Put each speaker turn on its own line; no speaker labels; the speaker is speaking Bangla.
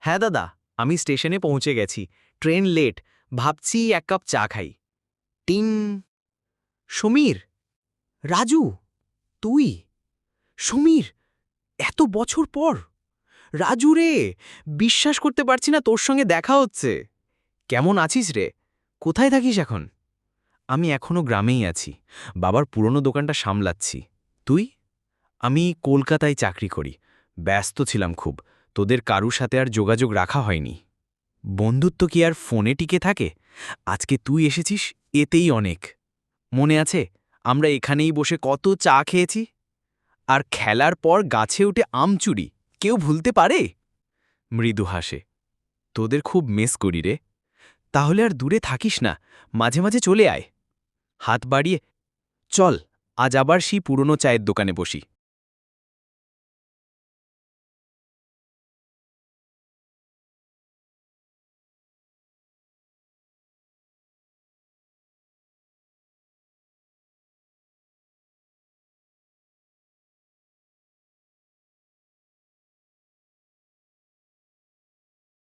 হ্যাঁ দাদা, আমি স্টেশনে পৌঁছে গেছি। Train late. ভাবছি এক কাপ চা খাই। টিং। সমীর। রাজু। তুই। সমীর। এত বছর পর। রাজু রে, বিশ্বাস করতে পারছি না তোর সঙ্গে দেখা হচ্ছে। কেমন আছিস রে? কোথায় থাকিস এখন? আমি এখনো গ্রামেই আছি। বাবার পুরনো দোকানটা সামলাচ্ছি। তুই? আমি কলকাতায় চাকরি করি। ব্যস্ত ছিলাম খুব। তোদের কারুর সাথে আর যোগাযোগ রাখা হয়নি। বন্ধুত্ব কি আর ফোনে টিকে থাকে? আজকে তুই এসেছিস, এতেই অনেক। মনে আছে আমরা এখানেই বসে কত চা খেয়েছি? আর খেলার পর গাছে উঠে আম চুরি কেউ ভুলতে পারে? মৃদু হাসে। তোদের খুব মিস করি রে। তাহলে আর দূরে থাকিস না, মাঝে মাঝে চলে আয়। হাত বাড়িয়ে চল, আজ আবার সেই পুরনো চায়ের দোকানে বসি।